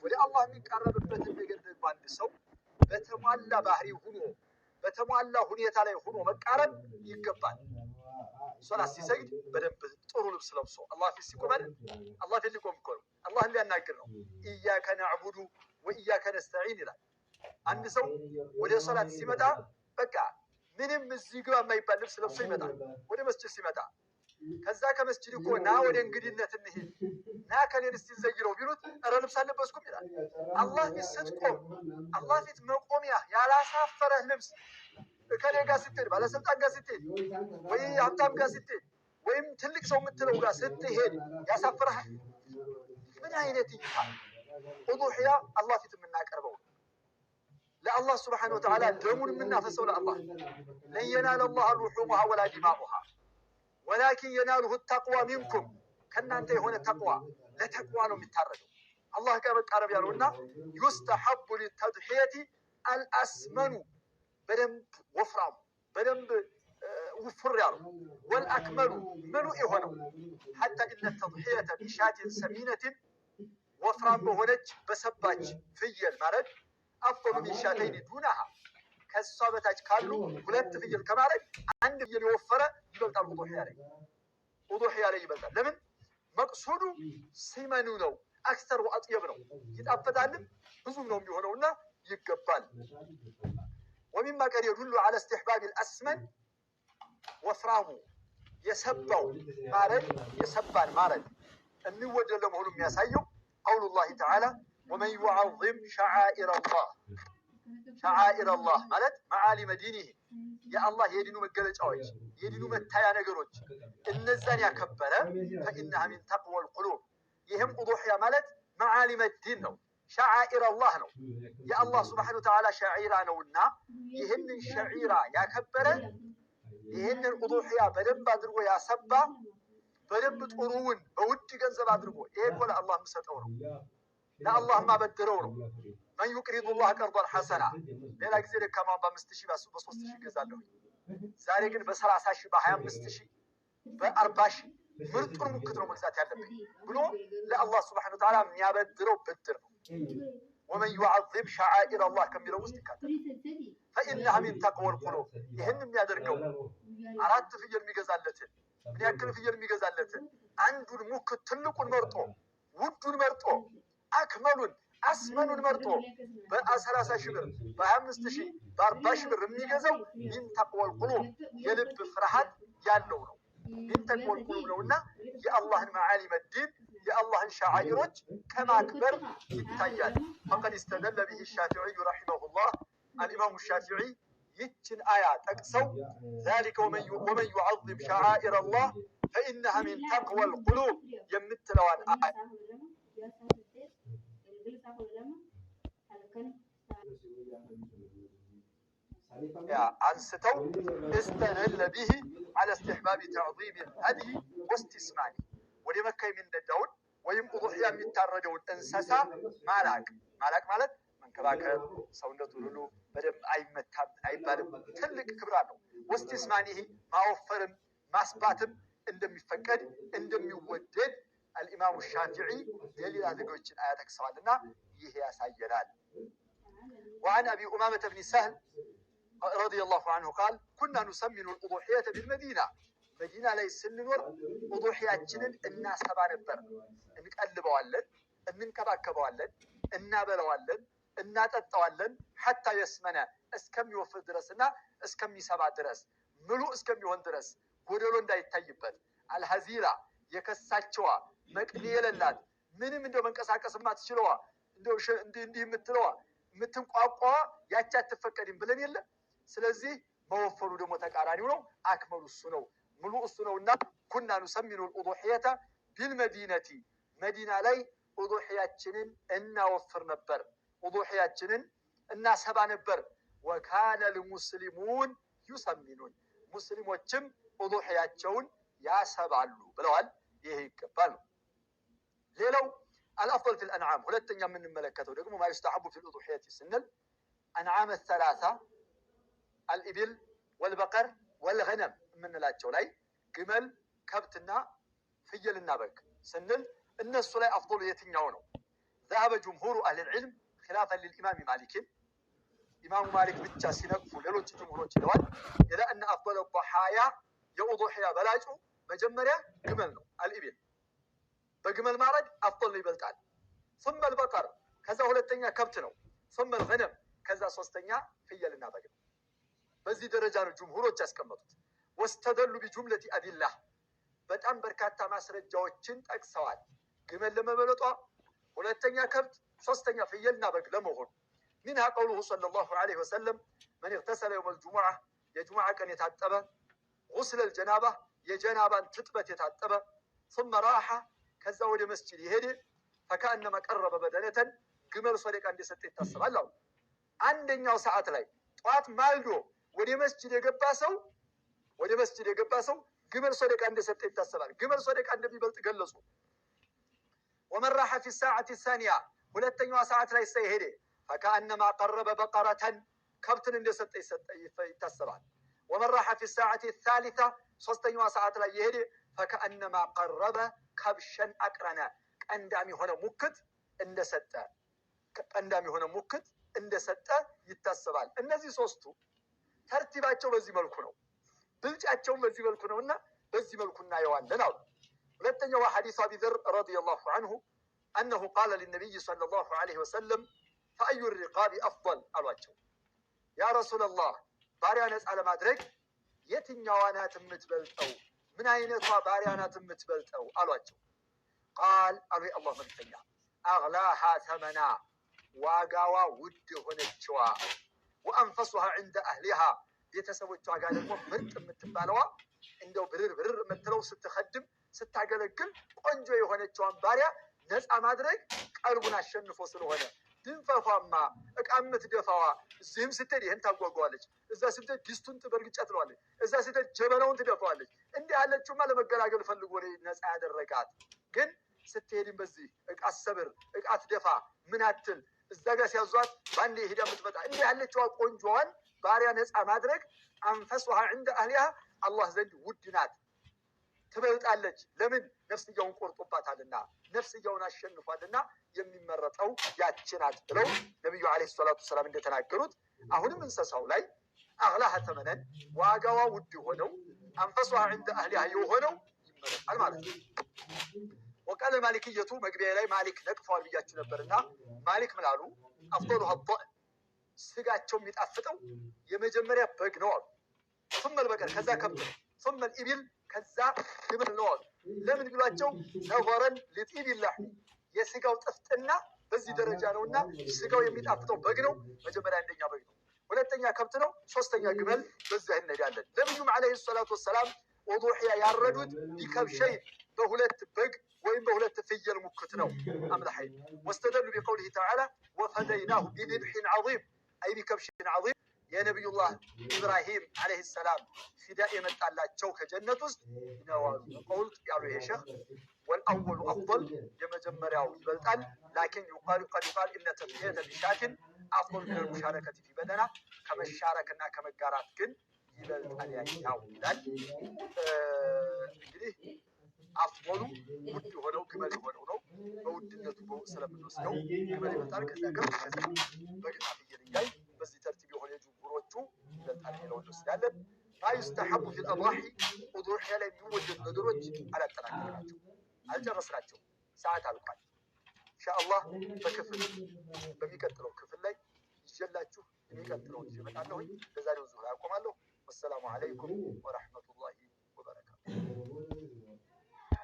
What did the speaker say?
ወደ አላህ የሚቃረብበትን ነገር ደግሞ አንድ ሰው በተሟላ ባህሪ ሆኖ በተሟላ ሁኔታ ላይ ሆኖ መቃረብ ይገባል። ሶላት ሲሰግድ በደንብ ጥሩ ልብስ ለብሶ አላህ ፊት ሲቆም አላህ ፊት ሊቆም እኮ ነው፣ አላህን ሊያናግር ነው። ኢያከ ነዕቡዱ ወኢያከ ነስተዒን ይላል። አንድ ሰው ወደ ሶላት ሲመጣ በቃ ምንም እዚህ ግባ የማይባል ልብስ ለብሶ ይመጣል ወደ መስጂድ ሲመጣ። ከዛ ከመስጂድ እኮ ና ወደ እንግድነት እንሂድ ና ከሌን እስቲ ዘይረው ቢሉት ኧረ ልብስ አልለበስኩም ይላል። አላህ ፊት ስትቆም አላህ ፊት መቆሚያ ያላሳፈረህ ልብስ ከሌ ጋር ስትሄድ ባለስልጣን ጋር ስትሄድ ወይ ሀብታም ጋር ስትሄድ ወይም ትልቅ ሰው የምትለው ጋር ስትሄድ ያሳፍረሃል? ምን አይነት እይታ! ኡዱሕያ አላህ ፊት የምናቀርበው ለአላህ ስብሓነሁ ወተዓላ ደሙን የምናፈሰው ለአላህ ለን የናለ ላህ ሉሑሙሃ ወላ ዲማኡሃ ወላኪን የናሉሁ ተቅዋ ሚንኩም ከእናንተ የሆነ ተቅዋ ለተቅዋ ነው የሚታረገው አላህ ጋር መቃረብ ያለውና ዩስተሐቡ ሊተድሕየቲ አልአስመኑ በደንብ ወፍራሙ በደንብ ውፍር ያለው ወልአክመሉ ምሉእ የሆነው ሐታ ኢነ ተድሕየተ ቢሻትን ሰሚነትን ወፍራም በሆነች በሰባች ፍየል ማረድ አፍضل من شاتين دونها ከሷ በታች ካሉ ሁለት ፍየል ከማረድ አንድ ፍየል የወፈረ ይበልጣል። ኡዱሕያ ላይ ይበልጣል። ለምን? መቅሱዱ ሲመኑ ነው። አክሰር ወአጥየብ ነው። ይጣፍጣልም ብዙም ነው የሚሆነውና ይገባል። ومما قد يدل على استحباب الأسمن ወፍራሙ የሰባው ማረድ የሰባን ማረድ የሚወደድ ለመሆኑ የሚያሳየው ቀውሉላሂ ተዓላ ومن يعظم شعائر الله ማለት መዓሊመ ዲኒህ የአላህ የዲኑ መገለጫዎች የዲኑ መታያ ነገሮች እነዛን ያከበረ فإنها من تقوى القلوب ይህም ኡዱሕያ ማለት መዓሊመ ዲን ነው። ሸዓኢር አላህ ነው። የአላህ ስብሓነሁ ወተዓላ ሸዒራ ነውና ይህንን ሸዒራ ያከበረ ይህንን ኡዱሕያ በደንብ አድርጎ ያሰባ በደንብ ጥሩውን በውድ ገንዘብ አድርጎ ይሄ እኮ ለአላህ የምሰጠው ነው ለአላህ ማበድረው ነው። መን ዩቅሪዱ ላህ ቀርዶን ሐሰና ሌላ ጊዜ ደካማውን በ5,000 በ3,000 ይገዛለሁ። ዛሬ ግን በ30,000 በ25,000 በ40,000 ምርጡን ሙክት ነው መግዛት ያለብኝ ብሎ ለአላህ ስብሓነሁ ወተዓላ የሚያበድረው ብድር ነው። ወመን ዩዓዚም ሸዓኢር አላህ ከሚለው ውስጥ ይካተታል። ፈኢነሃ ሚን ተቅወል ቁሉብ ይህን የሚያደርገው 4 ፍየል የሚገዛለትን ምን ያክል ፍየል የሚገዛለትን አንዱን ሙክት ትልቁን መርጦ ውዱን መርጦ አክመሉን አስመኑን መርጦ በ30,000 ብር በ25,000 በ40,000 ብር የሚገዛው ሚን ተቅወል ቁሉብ የልብ ፍርሃት ያለው ነው። ሚን ተቅወል ቁሉብ ነውና የአላህን መዓሊመ ዲን የአላህን ሸዓኢሮች ከማክበር ይታያል። ፈቀድ እስተደለ ቢሂ ሻፊዒዩ ረሒመሁላህ አልኢማሙ ሻፊዒ ይችን አያ ጠቅሰው ዛሊከ ወመን ዩዓዚም ሸዓኢረ አላህ ፈኢነሃ ሚን ተቅወል ቁሉብ የምትለዋን አያ አንስተው እስተደለ ቢሂ ዐለ እስትሕባቢ ተዕዚም አልሀድይ ወስቲስማኒ ወደ መካ የሚነዳውን ወይም ኡዱሕያ የሚታረደውን እንስሳ ማላቅ ማለት መንከባከብ ሰውነቱን ሁሉ በደንብ አይመታም አይባልም፣ ትልቅ ክብር አለው። ወስቲስማኒህ ማወፈርም ማስባትም እንደሚፈቀድ እንደሚወደድ አልኢማሙ ሻፊዒ የሌላ ነገሮችን አያ ጠቅሰዋልና ይሄ ያሳየናል። وعن أبي أمامة بن سهل رضي الله عنه قال كنا نسمن الأضحية بالمدينة مدينة ላይ ስንኖር ኡዱሕያችንን እናሰባ ነበር። እንቀልበዋለን፣ እንንከባከበዋለን፣ እናበለዋለን፣ እናጠጣዋለን ሐታ የስመነ እስከሚወፍር ድረስና እስከሚሰባ ድረስ ምሉ እስከሚሆን ድረስ ጎደሎ እንዳይታይበት አልሀዚራ የከሳቸዋ መቅኒ የሌላት ምንም እንደው መንቀሳቀስ ማትችለዋ እንደው እንዲህ የምትለዋ የምትንቋቋዋ ያቺ አትፈቀድም ብለን የለ። ስለዚህ መወፈሩ ደግሞ ተቃራኒው ነው። አክመሉ እሱ ነው፣ ሙሉ እሱ ነውና ኩና ኑሰሚኑ الأضحية بالمدينة መዲና ላይ ኡዱሕያችንን እናወፍር ነበር፣ ኡዱሕያችንን እናሰባ ነበር። ወካነ ልሙስሊሙን ዩሰሚኑን ሙስሊሞችም ኡዱሕያቸውን ያሰባሉ ብለዋል። ይሄ ይገባል ነው። ሌላው الأفضل في الأنعام ሁለተኛ የምንመለከተው ደግሞ ما يستحب في الأضحية ስንል أنعام الثلاثة الإبل والبقر والغنم የምንላቸው ላይ ግመል ከብትና ፍየልና በግ ስንል እነሱ ላይ አፍضሉ የትኛው ነው? ذهب جمهور أهل العلم خلافا للإمام مالك إمام مالك بيتشا سينقفوا ليلوች جمهوሮች ይለዋል إلى أن أفضل الضحايا የኡዱሂያ በላጩ መጀመሪያ ግመል ነው አልኢቢል በግመል ማረድ አፍضل ይበልጣል ثم البقر ከዛ ሁለተኛ ከብት ነው ثم الغنم ከዛ ሶስተኛ ፍየልና በግ ነው በዚህ ደረጃ ነው ጀምሁሮች ያስቀመጡት واستدلوا بجملة أدلة በጣም በርካታ ማስረጃዎችን ጠቅሰዋል ግመል ለመበለጧ ሁለተኛ ከብት ሶስተኛ ፍየልና በግ ለመሆን منها قوله صلى الله عليه وسلم من اغتسل يوم الجمعة የጁሙዓ ቀን የታጠበ غسل الجنابة የጀናባን ትጥበት የታጠበ ثم راح ከዛ ወደ መስጂድ ይሄድ فكأنما قرب بدنة ግመል ሶደቃ እንደሰጠ ይታሰባል አው አንደኛው ሰዓት ላይ ጧት ማልዶ ወደ መስጂድ የገባ ሰው ግመል ሶደቃ እንደሰጠ ይታሰባል ግመል ሶደቃ እንደሚበልጥ ገለጹ ومن راح في الساعة الثانية ሁለተኛው ሰዓት ላይ ሳይሄድ فكأنما قرب بقرة ከብትን እንደሰጠ ይታሰባል ومن راح في الساعة الثالثة ሶስተኛው ሰዓት ላይ ይሄድ فكأنما قرب كبشا أقرنا ቀንዳሚ ሆነ ሙክት እንደሰጠ ይታሰባል እነዚህ ሶስቱ ተርቲባቸው በዚህ መልኩ ነው ብልጫቸው በዚህ መልኩ ነውና በዚህ መልኩ እናየዋለን አሉ ሁለተኛው ሐዲስ አቢ ዘር ረዲየላሁ ዐንሁ انه قال للنبي صلى الله عليه وسلم فأي الرقاب افضل አሏቸው ያ ረሱላህ ባሪያ ነፃ ለማድረግ የትኛዋ ናት የምትበልጠው ምን አይነቷ ባሪያ ናት የምትበልጠው አሏቸው قال አሉ አላህ መልክተኛ اغلاها ثمنا ዋጋዋ ውድ ሆነችዋ وانفسها عند اهلها ቤተሰቦቿ ጋር ደግሞ ምርጥ የምትባለዋ እንደው ብርር የምትለው ስትخدም ስታገለግል ቆንጆ የሆነችዋን ባሪያ ነፃ ማድረግ ቀልቡን አሸንፎ ስለሆነ ድንፋፋማ እቃምት ደፋዋ እዚህም ስትሄድ ይሄን ታጓጓለች እዛ ስትሄድ ዲስቱን ትበርግጫ ትለዋለች እዛ ስትሄድ ጀበናውን ትደፋዋለች እንዲህ ያለችውማ ለመገላገል ፈልጎ ነፃ ያደረጋት ግን ስትሄድም በዚህ እቃ ሰብር እቃ ትደፋ ምን አትል እዛ ጋር ሲያዟት ባንዴ ሄዳ የምትመጣ እንዲህ ያለችዋ ቆንጆዋን ባሪያ ነፃ ማድረግ አንፈሱሃ عند اهلها አላህ ዘንድ ውድ ናት ትበልጣለች ለምን ነፍስያውን ቆርጦባታልና ነፍስያውን አሸንፏልና የሚመረጠው ያቺ ናት ብለው ነብዩ አለይሂ ሰላቱ ሰላም እንደተናገሩት አሁንም እንሰሳው ላይ አግላህ ተመነን ዋጋዋ ውድ ሆነው አንፈሱሃ عند اهلها የሆነው ይመረጣል ማለት ነው وقال المالكية مغبيه ላይ ማሊክ ነቅፈዋል ብያችሁ ነበርና ማሊክ ምላሉ አፍضلها الضأن ስጋቸው የሚጣፍጠው የመጀመሪያ በግ ነው አሉ ثم البقر ከዛ ከብት ثم الابل ከዛ ግመል ነው አሉ ለምን ብሏቸው ነወረን ለጢብ ይላህ የስጋው ጥፍጥና በዚህ ደረጃ ነውና ስጋው የሚጣፍጠው በግ ነው መጀመሪያ አንደኛ በግ ነው ሁለተኛ ከብት ነው ሶስተኛ ግመል በዛ እንሄዳለን ነብዩም አለይሂ ሰላቱ ወሰላም ወዱሂያ ያረዱት ቢከብሸይ በሁለት በግ ወይም በሁለት ፍየል ሙክት ነው አምላሐይ واستدلوا بقوله تعالى وفديناه بذبح عظيم أي بكبش عظيم يا نبي الله إبراهيم عليه السلام فداء يمتعلاቸው ከጀነት ውስጥ ነው قلت ያሉ ይሄ ሸህ والأول أفضل የመጀመሪያው ይበልጣል لكن يقال إن تضحية بشاة أفضل من المشاركة في بدنة ከመሻረክና ከመጋራት ግን ይበልጣል ያኛው ይላል እንግዲህ አፍضሉ ውድ ሆነው ግመል ሆነው ነው በውድነቱ ስለምንወስደው ግመል ይበልጣል ከዛ ጋር በግና ፍየል በዚህ ተርቲብ የሆነ ጀምሁሮቹ ይበልጣል ነው እንወስዳለን فيستحب في الأضاحي وضوحيا ላይ የሚወደዱ ነገሮች አላጠናቀቅናቸው አልጨረስናቸው ሰዓት አልቋል ኢንሻአላህ በሚቀጥለው ክፍል ላይ ይዤላችሁ የሚቀጥለውን ይመጣለሁ ለዛሬው ዙሪያ አቆማለሁ والسلام عليكم ورحمة